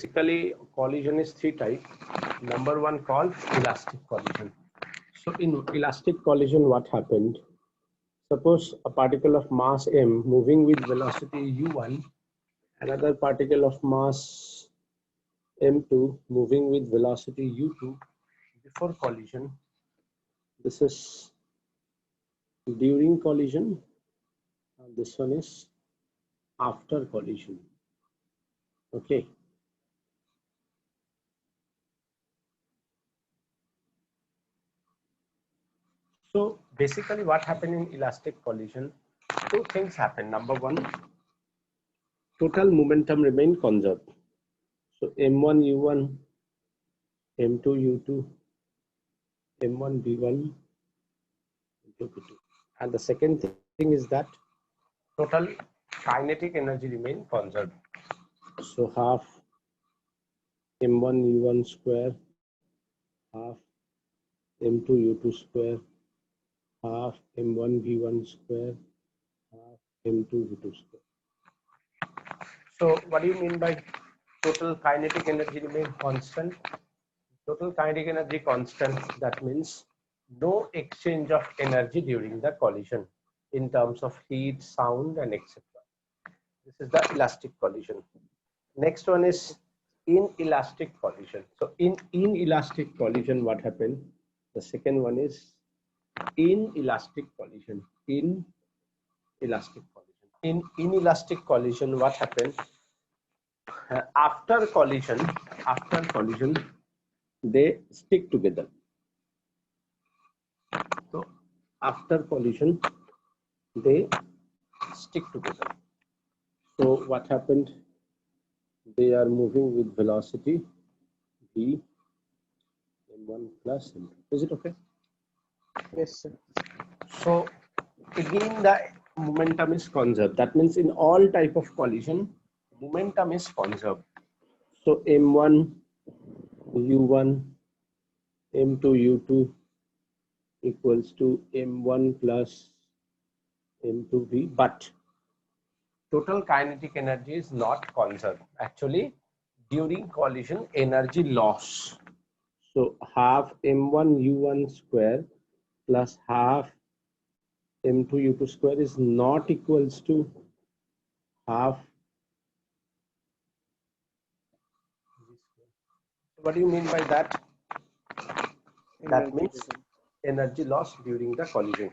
basically collision is three types. Number one called elastic collision. So in elastic collision, what happened? Suppose a particle of mass m moving with velocity u1, another particle of mass m2 moving with velocity u2 before collision. This is during collision, and this one is after collision. Okay. So basically what happened in elastic collision, two things happen. Number one, total momentum remain conserved. So m1 u1, m2 u2, m1 v1, m2 v2. And the second thing is that total kinetic energy remain conserved. So half m1 u1 square, half m2 u2 square, half m1 v1 square, half m2 v2 square. So what do you mean by total kinetic energy remain constant? Total kinetic energy constant, that means no exchange of energy during the collision in terms of heat, sound, and etc. This is the elastic collision. Next one is inelastic collision. So in inelastic collision, what happened? The second one is inelastic collision. Inelastic collision. In inelastic collision, what happened? After collision, they stick together. So after collision, they stick together. So what happened? They are moving with velocity v m1 plus m2. Is it okay? Yes, sir. So again, the momentum is conserved. That means in all type of collision, momentum is conserved. So m1 u1, m2 u2 equals to m1 plus m2 v, but total kinetic energy is not conserved. Actually, during collision, energy loss. So half m1 u1 square plus half m2 u2 square is not equals to half. What do you mean by that? That means energy loss during the collision.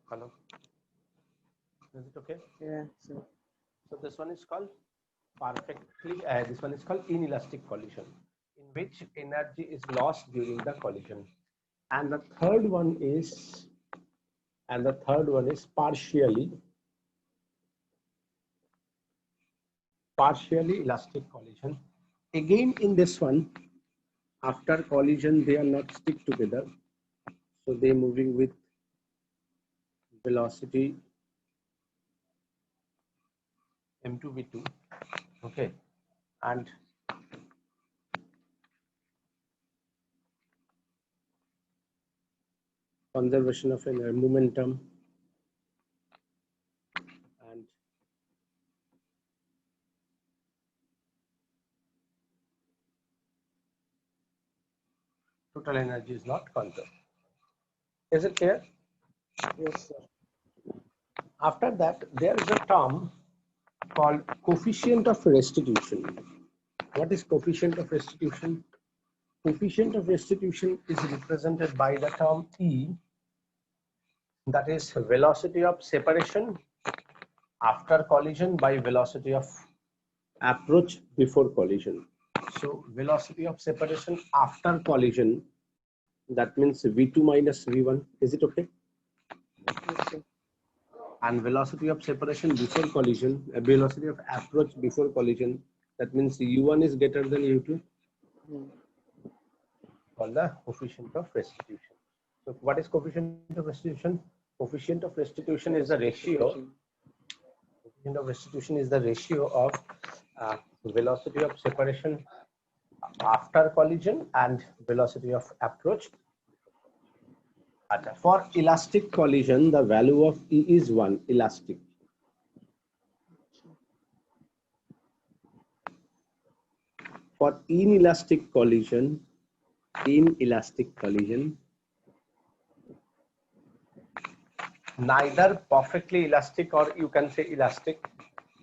Hello. Is it okay? Yeah, sir. So this one is called perfectly. This one is called inelastic collision, in which energy is lost during the collision. And the third one is, partially elastic collision. Again, in this one, after collision, they are not stick together. So they moving with velocity m2 v2. Okay, and conservation of momentum and total energy is not conserved. Is it clear? Yes, sir. After that, there is a term called coefficient of restitution. What is coefficient of restitution? Coefficient of restitution is represented by the term E, that is velocity of separation after collision by velocity of approach before collision. So velocity of separation after collision, that means v2 minus v1. Is it okay? Yes, sir. And velocity of separation before collision, velocity of approach before collision, that means u1 is greater than u2, called the coefficient of restitution. So what is coefficient of restitution? Coefficient of restitution is the ratio. Coefficient of restitution is the ratio of velocity of separation after collision and velocity of approach. For elastic collision, the value of E is 1, elastic. For inelastic collision, neither perfectly elastic, or you can say elastic,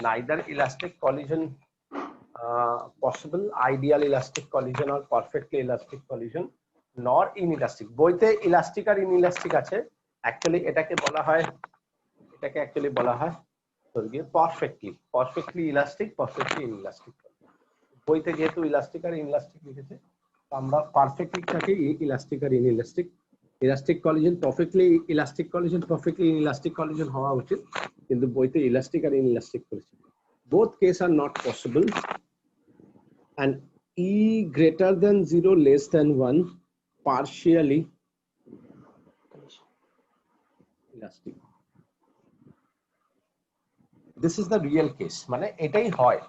neither elastic collision possible, ideal elastic collision or perfectly elastic collision, nor inelastic. বইতে elastic আর inelastic আছে, actually এটাকে বলা হয় perfectly elastic, perfectly inelastic. বইতে যেহেতু elastic আর inelastic লিখেছে, আমরা perfectly elastic আর inelastic, elastic collision perfectly elastic collision, perfectly inelastic collision হওয়া উচিত, কিন্তু বইতে elastic আর inelastic করেছে. Both cases are not possible, and E greater than 0 less than 1 partially elastic. This is the real case, মানে এটাই হয়,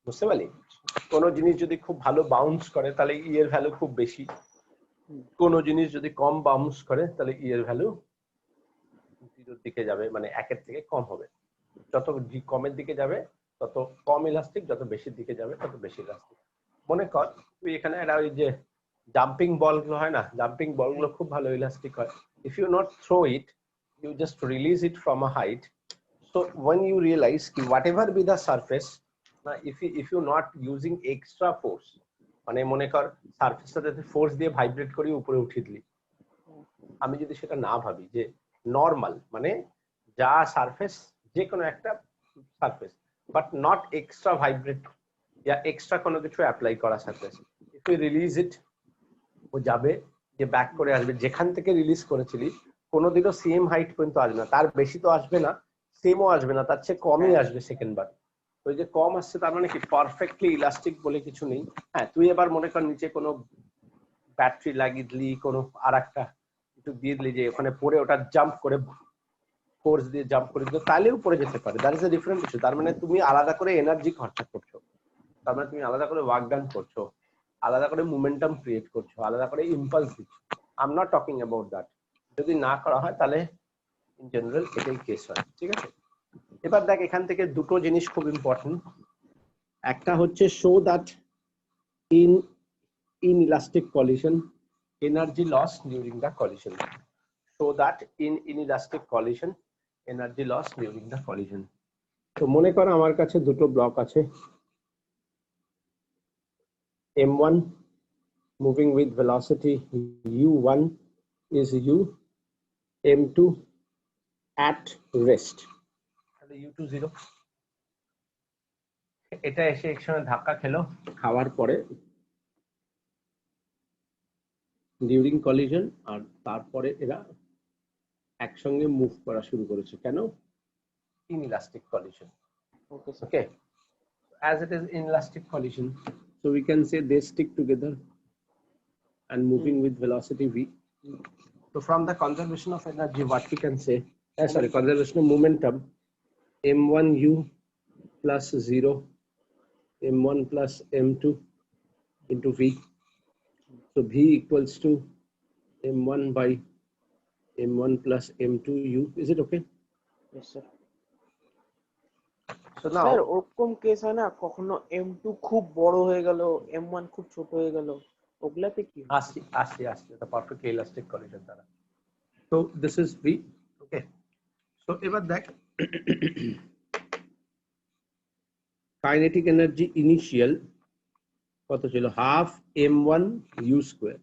বুঝতে পারলি? কোন জিনিস যদি খুব ভালো বাউন্স করে তাহলে E এর ভ্যালু খুব বেশি, কোন জিনিস যদি কম বাউন্স করে তাহলে E এর ভ্যালু 0 এর দিকে যাবে, মানে 1 এর থেকে কম হবে। যত কমের দিকে যাবে তত কম ইলাস্টিক, যত বেশির দিকে যাবে তত বেশি ইলাস্টিক। মনে কর তুই এখানে একটা ওই যে জাম্পিং বল গুলো হয় না, জাম্পিং বল গুলো খুব ভালো ইলাস্টিক হয়। If you not throw it, you just release it from a height. So when you realize whatever be the surface, if you not using extra force, মানে মনে কর সারফেসটাতে ফোর্স দিয়ে ভাইব্রেট করে উপরে উঠিয়ে দিলি, আমি যদি সেটা না ভাবি যে নরমাল, মানে যা সারফেস, যে কোনো একটা surface, but not extra vibrate या এক্সট্রা কোনো কিছু অ্যাপ্লাই করা সারফেস, ইফ ইউ রিলিজ ইট, ও যাবে যে ব্যাক করে আসবে যেখান থেকে রিলিজ করেছিলি, কোনোদিনও সেম হাইট পর্যন্ত আসবে না, তার বেশি তো আসবে না, সেমও আসবে না, তার চেয়ে কমই আসবে সেকেন্ড বার। ওই যে কম আসছে তার মানে কি পারফেক্টলি ইলাস্টিক বলে কিছু নেই। হ্যাঁ, তুই এবার মনে কর নিচে কোনো ব্যাটারি লাগিয়ে দিলি, কোনো আর একটা কিছু দিয়ে দিলি যে ওখানে পড়ে ওটা জাম্প করে ফোর্স দিয়ে জাম্প করে দিল, তাহলে উপরে যেতে পারে, that is a different issue. তার মানে তুমি আলাদা করে এনার্জি খরচা করছো, তার মানে তুমি আলাদা করে ওয়ার্ক ডান করছো, আলাদা করে মোমেন্টাম ক্রিয়েট করছো, আলাদা করে ইম্পালস দিচ্ছ। I am not talking about that. যদি না করা হয় তাহলে ইন জেনারেল এটাই কেস হয়, ঠিক আছে? এবার দেখ এখান থেকে দুটো জিনিস খুব ইম্পর্টেন্ট। একটা হচ্ছে show that in inelastic collision energy loss during the collision, so that in inelastic collision energy loss during the collision. তো মনে কর আমার কাছে দুটো ব্লক আছে, m1 moving with velocity u1 is u, m2 at rest, তাহলে u2 0, এটা এসে একসঙ্গে ধাক্কা খেলো, খাওয়ার পরে ডিউরিং কলিশন, আর তারপরে এরা একসঙ্গে মুভ করা শুরু করেছে, কেন? inelastic collision. Okay, as it is inelastic collision, so we can say they stick together and moving with velocity v. So from the conservation of energy, what we can say, conservation of momentum, m1u plus 0, m1 plus m2 into v. So v equals to m1 by m1 plus m2u. Is it okay? Yes sir. So now sir ওরকম case হয় না, কখনো m2 খুব বড় হয়ে গেল, m1 খুব ছোট হয়ে গেল, ওগুলাতে কি? আসি the perfectly elastic collision দ্বারা। So this is v, okay? So এবার দেখ কাইনেটিক এনার্জি ইনিশিয়াল কত ছিল, half m1 u square.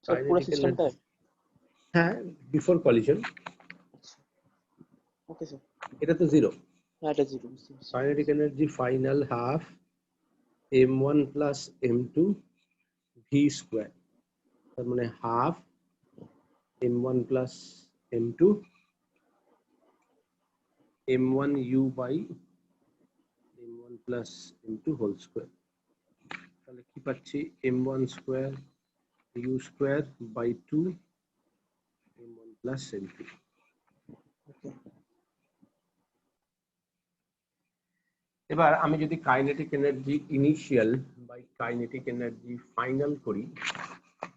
Sir পুরো সিস্টেমটা? হ্যাঁ, বিফোর কলিশন। ওকে স্যার, এটা তো 0, হ্যাঁ এটা 0। Kinetic energy final half m1 plus m2 v square, তার মানে half m1 plus m2 m1 u by m1 plus m2 whole square. তাহলে কি পাচ্ছি, m1 square u square by 2 m1 plus m2। এবার আমি যদি kinetic energy initial by kinetic energy final করি,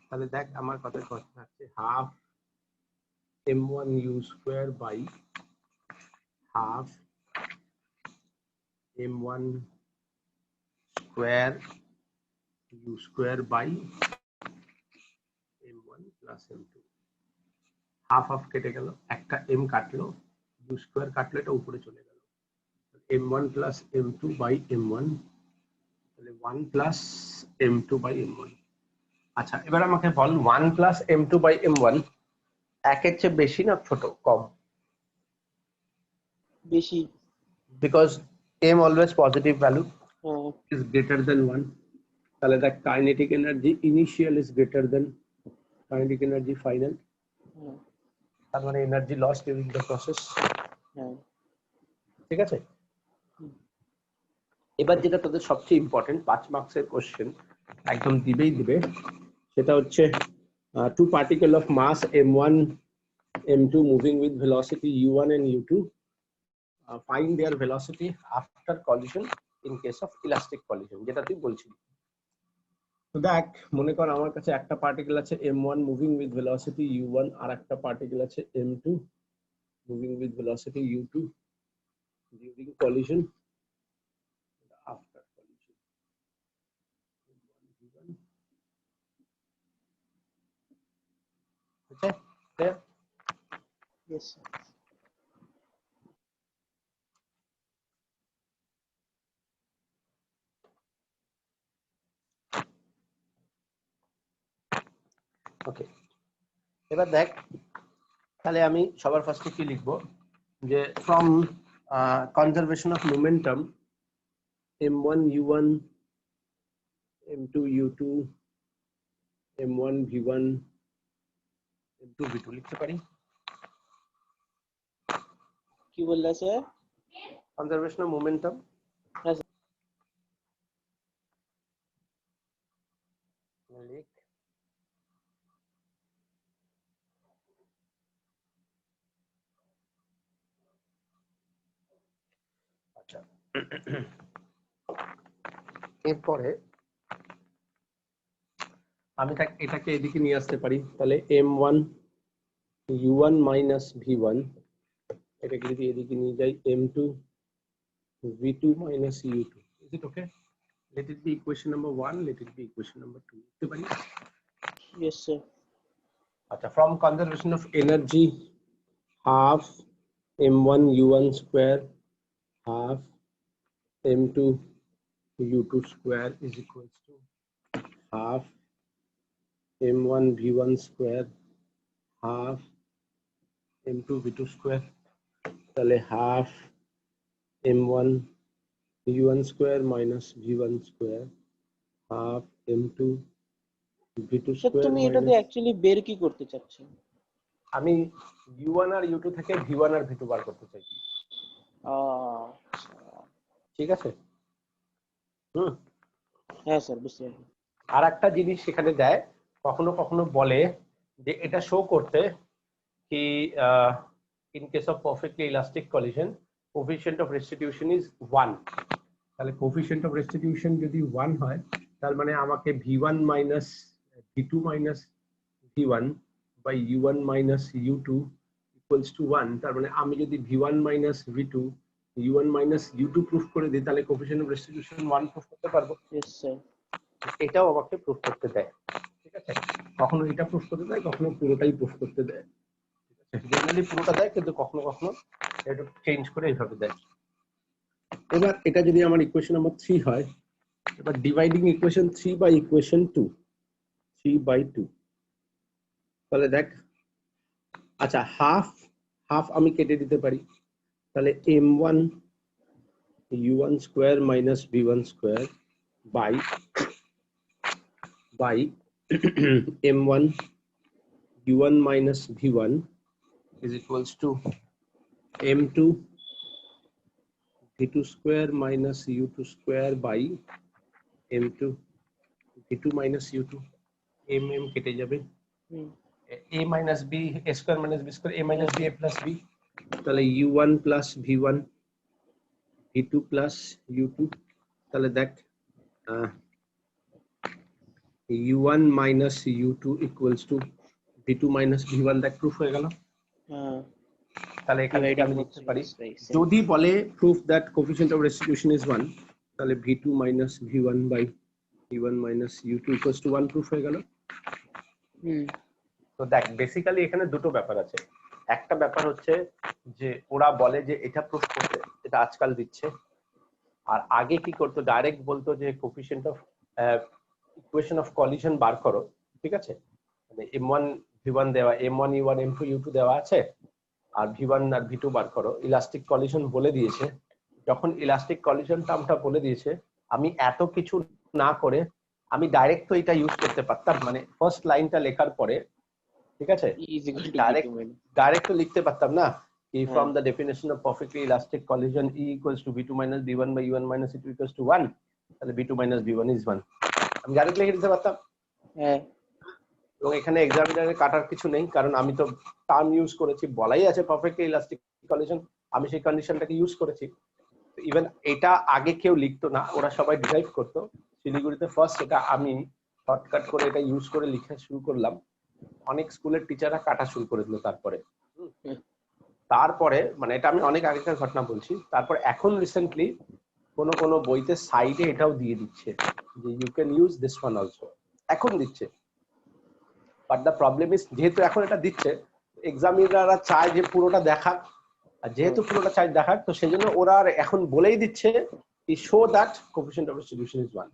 তাহলে দেখ আমার কথার কথা থাকছে half m1 u square by half m1 square u square by m1 plus m2। Half half কেটে গেল, একটা m কাটলো, u স্কয়ার কাটলো, এটা উপরে চলে গেল, m1 plus m2 by m1, তাহলে 1 প্লাস m2 বাই m1। আচ্ছা এবার আমাকে বল 1 প্লাস m2 বাই m1 একের চেয়ে বেশি না ছোট, কম? বেশি। Because m always positive value হ্যাঁ is greater than 1, তাহলে দেখ kinetic energy initial is greater than kinetic energy final, হ্যাঁ তার মানে energy loss during the process. হ্যাঁ। ঠিক আছে, এবার যেটা তোদের সবচেয়ে ইম্পর্টেন্ট 5 মার্কসের কোশ্চেন একদম দিবেই দিবে, সেটা হচ্ছে two particle of mass m1 m2 moving with velocity u1 and u2, find their velocity after collision in case of elastic collision, যেটা তুই বলছিলি। তো দেখ মনে কর আমার কাছে একটা পার্টিকেল আছে m1 moving with velocity u1 আর একটা পার্টিকেল আছে m2 moving with velocity u2 during collision after collision. Okay clear? Yes, sir. ওকে এবার দেখ তাহলে আমি সবার ফার্স্টে কি লিখবো, যে from conservation of momentum m1 u1 m2 u2 m1 v1 m2 v2 লিখতে পারি। কি বললা স্যার? কনজারভেশন অফ মোমেন্টাম হ্যাঁ লিখ আচ্ছা এরপরে আমি এটাকে এদিকে নিয়ে আসতে পারি, তাহলে m1 u1 minus v1, এটাকে যদি এদিকে নিয়ে যাই m2 v2 minus u2, is it okay? Let it be equation number 1, let it be equation number 2 লিখতে পারি। yes sir. আচ্ছা from conservation of energy half m1 u1 square half m2 u2 square is equals to half m1 v1 square half m2 v2 square, তাহলে half m1 u1 square minus v1 square half m2 v2 sir square তুমি এটাতে minus, actually বের কি করতে চাচ্ছ? আমি u1 আর u2 থেকে v1 আর v2 বার করতে চাইছি। ঠিক আছে, হ্যাঁ স্যার বুঝতে পারছি। আর একটা জিনিস সেখানে দেয়, কখনো কখনো বলে যে এটা শো করতে কি in case of perfectly elastic collision coefficient of restitution is 1, তাহলে কোএফিসিয়েন্ট অফ রেস্টিটিউশন যদি 1 হয় তার মানে আমাকে v1 minus v2 minus v1 by u1 minus u2 equals to 1, তার মানে আমি যদি v1 minus v2 u1 minus u2 proof করে দিই তাহলে কোএফিসিয়েন্ট অফ রেস্টিটিউশন 1 প্রুফ করতে পারবো। yes sir. এটাও আমাকে প্রুফ করতে দেয়। ঠিক আছে, কখনো এটা প্রুফ করতে দেয়, কখনো পুরোটাই প্রুফ করতে দেয়। জেনারেলি পুরোটা দেয়, কিন্তু কখনো কখনো এটা চেঞ্জ করে এইভাবে দেয়। এবার এটা যদি আমার ইকুয়েশন নাম্বার 3 হয়, এবার dividing equation 3 by equation 2, 3 by 2, তাহলে দেখ আচ্ছা হাফ হাফ আমি কেটে দিতে পারি, তাহলে m1 u1 square minus v1 square by m1 u1 minus v1 is equals to m2 v2 square minus u2 square by m2 v2 minus u2, m কেটে যাবে, a minus b, a square minus b square, a minus b a plus b, তাহলে u1 plus v1 v2 plus u2, তাহলে দেখ u1 minus u2 equals to v2 minus v1, দেখ proof হয়ে গেল। হ্যাঁ তাহলে এখানে Dividing আমি both লিখতে পারি sides, right? যদি বলে proof that coefficient of restitution is 1, তাহলে v2 minus v1 by v1 minus u2 equals to 1 proof হয়ে গেল। হুম তো দেখ বেসিক্যালি এখানে দুটো ব্যাপার আছে। একটা ব্যাপার হচ্ছে যে ওরা বলে যে এটা প্রুফ করতে, এটা আজকাল দিচ্ছে। আর আগে কি করতো, ডাইরেক্ট বলতো যে coefficient of equation of collision বার করো, ঠিক আছে, মানে m1 v1 দেওয়া, m1 u1 m2 u2 দেওয়া আছে, আর v1 আর v2 বার করো। ইলাস্টিক কলিশন বলে দিয়েছে। যখন ইলাস্টিক কলিশন টার্মটা বলে দিয়েছে, আমি এত কিছু না করে আমি ডাইরেক্ট তো এটা ইউজ করতে পারতাম, মানে ফার্স্ট লাইনটা লেখার পরে, ঠিক আছে, E is equal to direct V2 minus. Direct তো লিখতে পারতাম না কি হ্যাঁ। From the definition of perfectly elastic collision E equals to v2 minus v1 by u1 minus u2 equals to 1, তাহলে v2 মাইনাস v1 ইজ 1, আমি direct লিখে দিতে পারতাম। হ্যাঁ এবং এখানে এক্সামিনারে কাটার কিছু নেই, কারণ আমি তো টার্ম ইউজ করেছি, বলাই আছে পারফেক্টলি ইলাস্টিক কলিশন, আমি সেই কন্ডিশনটাকে ইউজ করেছি। ইভেন এটা আগে কেউ লিখতো না, ওরা সবাই ডিরাইভ করতো। শিলিগুড়িতে ফার্স্ট এটা আমি শর্টকাট করে এটা ইউজ করে লিখা শুরু করলাম, অনেক স্কুলের টিচাররা কাটা শুরু করে দিল তারপরে। তারপরে মানে এটা আমি অনেক আগেকার ঘটনা বলছি। তারপর এখন রিসেন্টলি কোনো বইতে সাইডে এটাও দিয়ে দিচ্ছে যে you can use this one also, এখন দিচ্ছে। বাট দ্য প্রবলেম ইজ, যেহেতু এখন এটা দিচ্ছে, এক্সামিনাররা চায় যে পুরোটা দেখাক, আর যেহেতু পুরোটা চাই দেখাক, তো সেই জন্য ওরা আর এখন বলেই দিচ্ছে কি show that coefficient of restitution is 1।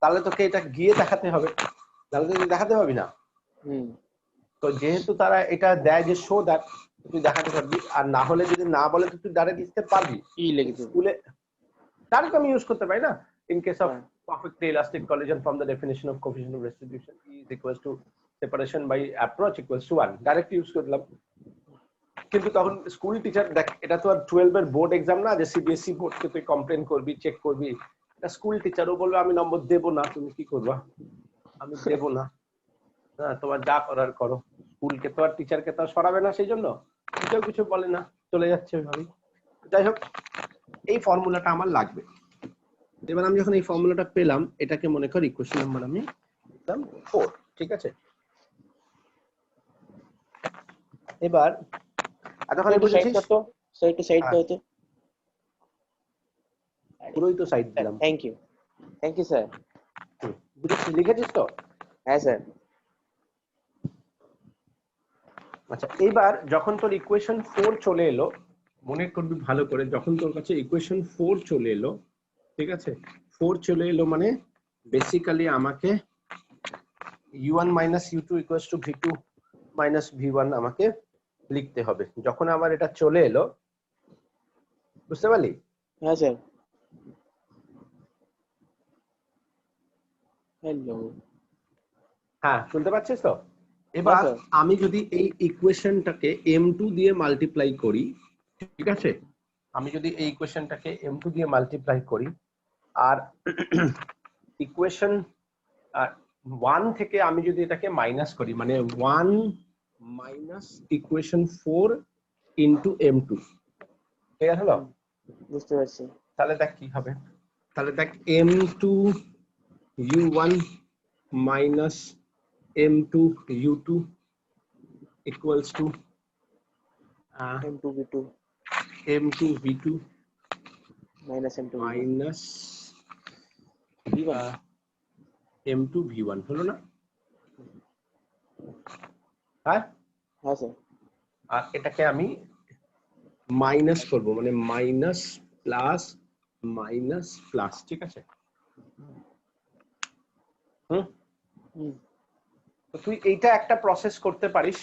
তাহলে তোকে এটা গিয়ে দেখাতে হবে, তাহলে তুই দেখাতে পারবি না। হুম তো যেহেতু তারা এটা দেয় যে শো দ্যাট, তুই দেখাতে পারবি। আর না হলে যদি না বলে তো তুই ডাইরেক্ট লিখতে পারবি। E লিখে দেবো। স্কুলে ডাইরেক্ট আমি ইউজ করতে পারি না, ইন কেস অফ হ্যাঁ। perfectly elastic collision from the definition of coefficient of restitution E is equals to separation by approach equals to 1, direct use করলাম। কিন্তু তখন স্কুল টিচার, দেখ এটা তো আর 12 এর বোর্ড এক্সাম না যে সিবিএসই বোর্ডকে তুই কমপ্লেন করবি, চেক করবি। এটা স্কুল টিচারও বলবে আমি নম্বর দেব না, তুমি কি করবা, আমি দেব না, হ্যাঁ তোমার যা করার করো। স্কুলকে তো আর টিচারকে তো আর সরাবে না, সেই জন্য কেউ কিছু বলে না, চলে যাচ্ছে ওইভাবেই। যাই হোক, এই ফর্মুলাটা আমার লাগবে। এবার আমি যখন এই ফর্মুলাটা পেলাম, এটাকে মনে কর ইকুয়েশন নাম্বার আমি দিলাম 4, ঠিক আছে। এবার এতক্ষণ বুঝেছিস? সাইড টু সাইড দাও তো। পুরোই তো সাইড দিলাম। Thank you sir. বুঝেছিস, লিখেছিস তো? হ্যাঁ স্যার। আচ্ছা, এবার যখন তোর ইকুয়েশন 4 চলে এলো, মনে করবি ভালো করে, যখন তোর কাছে ইকুয়েশন 4 চলে এলো, ঠিক আছে, 4 চলে এলো মানে বেসিক্যালি আমাকে u1 minus u2 equals to v2 minus v1 আমাকে লিখতে হবে। যখন আমার এটা চলে এলো, বুঝতে পারলি? হ্যাঁ স্যার। হ্যালো, হ্যাঁ শুনতে পাচ্ছিস তো? এবার হ্যাঁ, আমি যদি এই ইকুয়েশনটাকে m2 দিয়ে মাল্টিপ্লাই করি, ঠিক আছে, আমি যদি এই ইকুয়েশনটাকে m2 দিয়ে মাল্টিপ্লাই করি, আর ইকুয়েশন 1 থেকে আমি যদি এটাকে মাইনাস করি, মানে 1 মাইনাস ইকুয়েশন 4 ইনটু m2, ঠিক আছে হলো? বুঝতে পারছি। তাহলে দেখ কি হবে, তাহলে দেখ m2 u1 minus m2 u2 equals to M2 V2 m2 v2 minus M2 V1 minus V1 m2 v1 হলো না? হ্যাঁ হ্যাঁ স্যার। আর এটাকে আমি মাইনাস করব, মানে মাইনাস প্লাস, ঠিক আছে। তো তুই এইটা একটা প্রসেস করতে পারিস,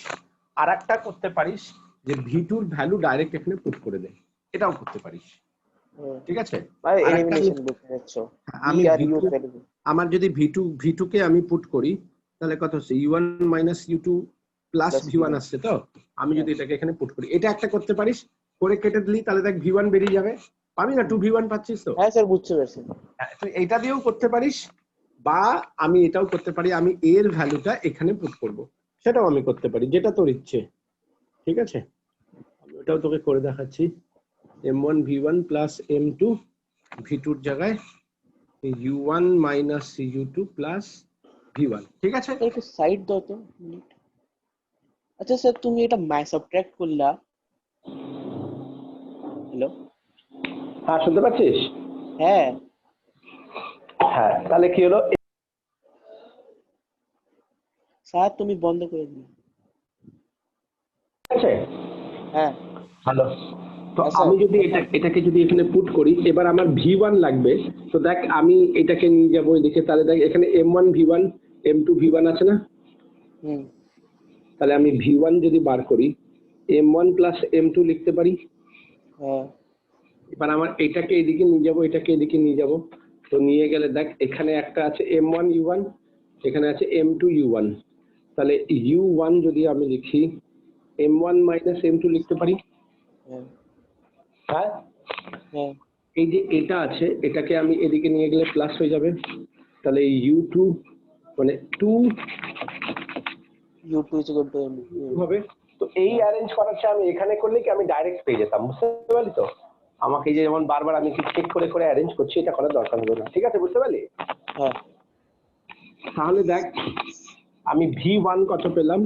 আর একটা করতে পারিস যে v2 এর ভ্যালু ডাইরেক্ট এখানে পুট করে দে, এটাও করতে পারিস, ঠিক আছে। ভাই এলিমিনেশন বুঝতে পারছো, আমি v2 আমার যদি v2 কে আমি পুট করি, তাহলে কত হচ্ছে u1 minus u2 plus v1 আসছে। তো আমি যদি এটাকে এখানে পুট করি, এটা একটা করতে পারিস, করে কেটে দিলি, তাহলে দেখ v1 বেরিয়ে যাবে, পাবি না 2v1 পাচ্ছিস তো? হ্যাঁ স্যার বুঝতে পারছি। তুই এইটা দিয়েও করতে পারিস, বা আমি এটাও করতে পারি, আমি এর ভ্যালুটা এখানে পুট করব, সেটাও আমি করতে পারি, যেটা তোর ইচ্ছে, ঠিক আছে। আমি ওটাও তোকে করে দেখাচ্ছি, m1 v1 plus m2 v2 এর জায়গায় u1 minus u2 plus v1, ঠিক আছে? স্যার একটু সাইড দাও তো মিনিট। আচ্ছা স্যার তুমি এটা সাবট্রাক্ট করলা, হ্যালো? হ্যাঁ, শুনতে পাচ্ছিস? হ্যাঁ হ্যাঁ, তাহলে কি হলো? স্যার তুমি বন্ধ করে দিলে। ঠিক আছে, হ্যাঁ হ্যালো। তো হ্যাঁ স্যার। আমি যদি এটাকে যদি এখানে পুট করি, এবার আমার v1 লাগবে। তো দেখ আমি এটাকে নিয়ে যাবো এদিকে, তাহলে দেখ এখানে m1 v1 m2 v1 আছে না? হুম তাহলে আমি v1 যদি বার করি m1 প্লাস m2 লিখতে পারি। হ্যাঁ এবার আমার এটাকে এদিকে নিয়ে যাবো, এটাকে এদিকে নিয়ে যাবো। তো নিয়ে গেলে দেখ এখানে একটা আছে m1 u1, এখানে আছে m2 u1। তাহলে u1 যদি আমি লিখি m1 মাইনাস m2 লিখতে পারি। হ্যাঁ হ্যাঁ, হ্যাঁ এই যে এটা আছে এটাকে আমি এদিকে নিয়ে গেলে প্লাস হয়ে যাবে। তাহলে u2 মানে 2 U2 is equal to M. হবে। তো এই অ্যারেঞ্জ করার চেয়ে আমি এখানে করলে কি আমি ডাইরেক্ট পেয়ে যেতাম, বুঝতে পারলি তো? আমাকে এই যে যেমন বারবার আমি চেক করে করে অ্যারেঞ্জ করছি, এটা করার দরকার হলো না, ঠিক আছে? বুঝতে পারলি? হ্যাঁ তাহলে দেখ আমি v1 কত পেলাম?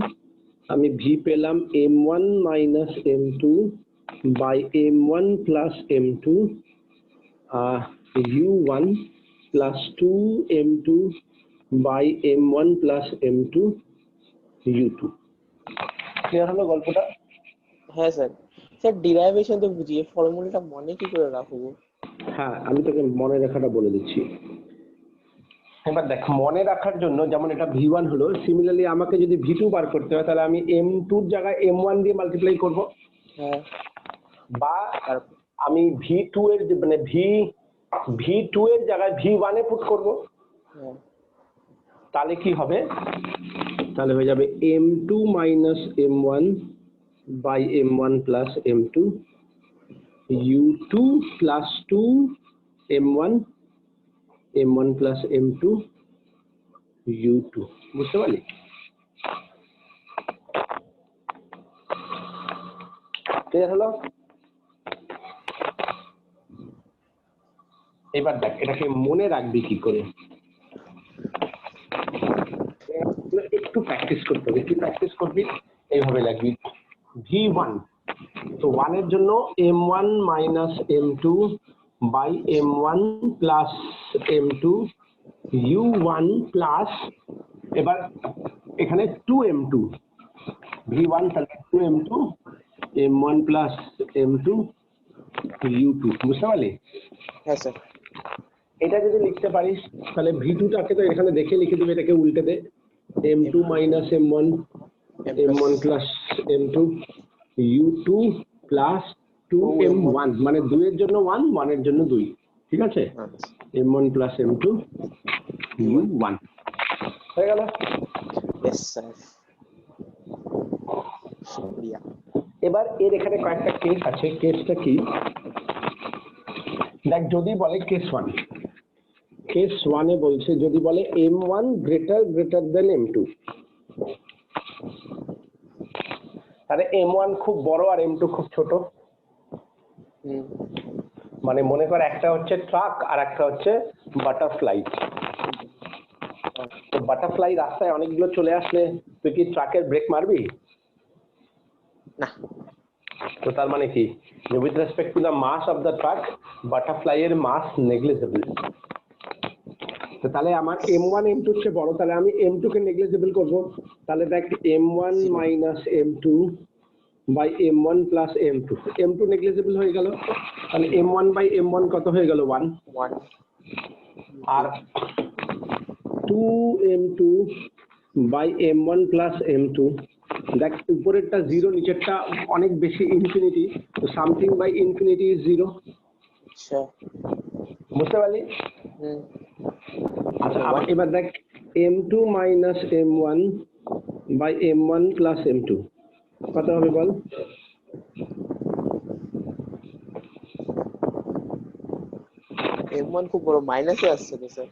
আমি v পেলাম m1 minus m2 by m1 plus m2 u1 plus 2m2 by m1 plus m2 u2। Clear হলো গল্পটা? হ্যাঁ স্যার। স্যার ডিরাইভেশন তো বুঝিয়ে ফর্মুলাটা মনে কি করে রাখবো? হ্যাঁ, আমি তোকে মনে রাখাটা বলে দিচ্ছি। এবার দেখ মনে রাখার জন্য যেমন এটা v1 হলো, সিমিলারলি আমাকে যদি v2 বার করতে হয় তাহলে আমি m2 এর জায়গায় m1 দিয়ে মাল্টিপ্লাই করব, হ্যাঁ বা তারপর আমি v2 এর মানে v2 এর জায়গায় v1 এ পুট করব। হ্যাঁ তাহলে কি হবে? তাহলে হয়ে যাবে m2 minus m1 by m1 plus m2 u2 plus 2 m1 m1 plus m2 u2। বুঝতে পারলি? ক্লিয়ার হলো? এবার দেখ এটাকে মনে রাখবি কি করে, একটু প্র্যাকটিস করতে হবে। কি প্র্যাকটিস করবি? এইভাবে লাগবি v1, তো 1 এর জন্য m1 minus m2 by m1 plus m2 u1 plus, এবার এখানে 2m2 v1 তাহলে 2m2 m1 plus m2 u2। বুঝতে পারলি? হ্যাঁ স্যার। এটা যদি লিখতে পারিস তাহলে v2 টাকে তো এখানে দেখে লিখে দিবি, এটাকে উল্টে দে m2 minus m1 m1 plus m2 u2 plus 2m1, মানে 2 এর জন্য 1, 1 এর জন্য 2, ঠিক আছে? m1 প্লাস m2 u1 হয়ে গেল। यस স্যার, শুকরিয়া। এবার এর এখানে কয়েকটা কেস আছে। কেসটা কি দেখ, যদি বলে কেস 1, কেস 1 এ বলছে যদি বলে m1 গ্রেটার দেন m2, তাহলে m1 খুব বড় আর m2 খুব ছোট। মানে মনে কর একটা হচ্ছে ট্রাক আর একটা হচ্ছে বাটারফ্লাই। তো বাটারফ্লাই রাস্তায় অনেকগুলো চলে আসলে তুই কি ট্রাকের ব্রেক মারবি? না। তো তার মানে কি যে with respect to the mass of the truck butterfly এর মাস নেগলিজেবল। তো তাহলে আমার m1 m2 এর চেয়ে বড়, তাহলে আমি m2 কে নেগলিজেবল করব। তাহলে দেখ m1 minus m2 by m1 plus m2, m2 negligible হয়ে গেল। তাহলে m1 বাই m1 কত হয়ে গেল? 1। আর 2m2 by m1 plus m2, দেখ উপরেরটা 0, নিচেরটা অনেক বেশি ইনফিনিটি, তো সামথিং বাই ইনফিনিটি ইজ 0। আচ্ছা বুঝতে পারলি? আচ্ছা এবার দেখ m2 minus m1 by m1 plus m2 কত হবে বল? m1 খুব বড়, মাইনাসে আসছে তো স্যার।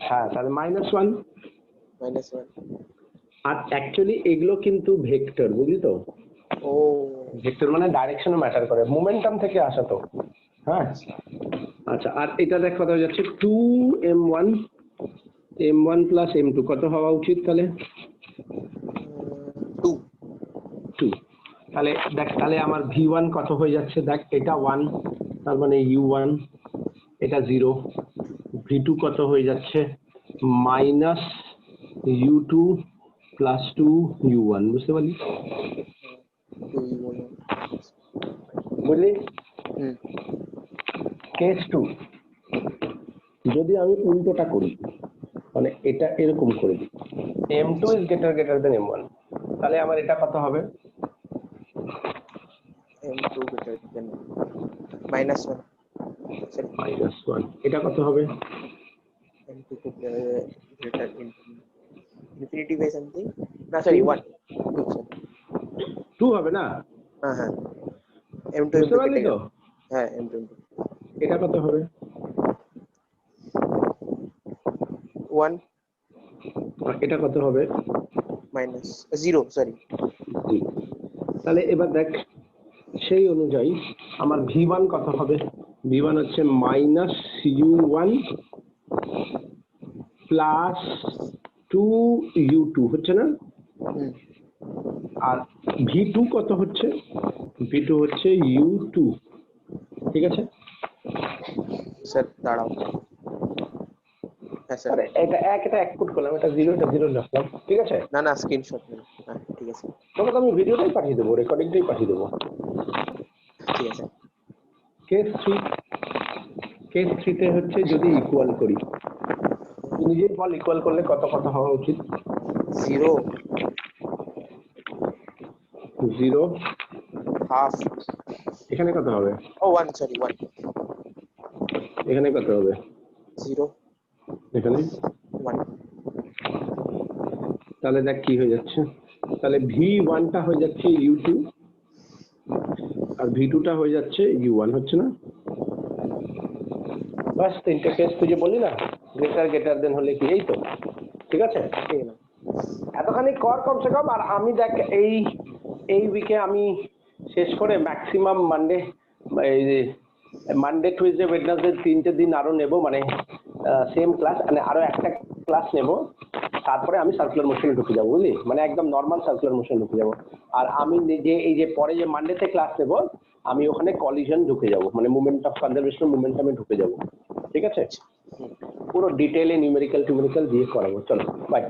হ্যাঁ, তাহলে -1। -1। আর অ্যাকচুয়ালি এগুলো কিন্তু ভেক্টর, বুঝলি তো? ও ভেক্টর মানে ডাইরেকশনও ম্যাটার করে, মোমেন্টাম থেকে আসা তো। হ্যাঁ, আচ্ছা, আর এটা দেখ কত হয়ে যাচ্ছে 2m1 m1 প্লাস m2 কত হওয়া উচিত তাহলে? 2 2। তাহলে দেখ, তাহলে আমার v1 কত হয়ে যাচ্ছে দেখ, এটা 1 তার মানে u1, এটা 0, v2 কত হয়ে যাচ্ছে মাইনাস u2 প্লাস 2u1, বুঝতে পারলি? 2 বুঝলি? হুম কেস 2 যদি আমি উল্টোটা করি, মানে এটা এরকম করে দিই, m2 is greater than m1, তাহলে আমার এটা কত হবে? m2 greater than minus 1 sorry -1। এটা কত হবে? m2 greater in infinity by something না sorry 1 2 sorry 2 হবে না? হ্যাঁ m2 বুঝতে m2 পারলি কেটে তো? গেল হ্যাঁ m2 এটা কত হবে? 1 আর এটা কত হবে? minus 0 sorry জি। তাহলে এবার দেখ, সেই অনুযায়ী আমার v1 কত হবে? v1 হচ্ছে মাইনাস u1 প্লাস 2u2 হচ্ছে না? হুম আর v2 কত হচ্ছে? v2 হচ্ছে u2, ঠিক আছে? স্যার দাঁড়াও হ্যাঁ স্যার আরে এটা এক ফুট করলাম, এটা 0 এটা 0 রাখলাম, ঠিক আছে? না স্ক্রিনশট নিন হ্যাঁ ঠিক আছে তবে আমি ভিডিওটাই পাঠিয়ে দেবো, রেকর্ডিংটাই পাঠিয়ে দেবো। ঠিক আছে কেস 3 তে হচ্ছে যদি ইকুয়াল করি, তুই নিজেই বল ইকুয়াল করলে কত হওয়া উচিত? 0 0 হাফ এখানে কত হবে? ও 1 sorry 1 এখানে কত হবে? 0 এখানে 1 তাহলে দেখ কি হয়ে যাচ্ছে, তাহলে v1 টা হয়ে যাচ্ছে u2 আর v2 টা হয়ে যাচ্ছে u1, হচ্ছে না? বাস, তিনটে কেস তুই যে বললি না গ্রেটার দেন হলে কি, এই তো, ঠিক আছে? ঠিক আছে এতখানি কর কমসে কম। আর আমি দেখ এই উইকে আমি শেষ করে ম্যাক্সিমাম মানডে টুইসডে ওয়েডনেসডে 3টে দিন আরো নেব, মানে সেম ক্লাস, মানে আরো একটা ক্লাস নেব, তারপরে আমি সার্কুলার মোশনে ঢুকে যাবো, বুঝলি? মানে একদম নর্মাল সার্কুলার মোশনে ঢুকে যাবো। আর আমি যে এই যে পরে যে মানডেতে ক্লাস নেব, আমি ওখানে কলিশন ঢুকে যাব, মানে মুভমেন্ট অফ কনজারভেশন মুভমেন্টামে ঢুকে যাব, ঠিক আছে? পুরো ডিটেইলে নিউমেরিক্যাল দিয়ে করাবো। চলো বাই।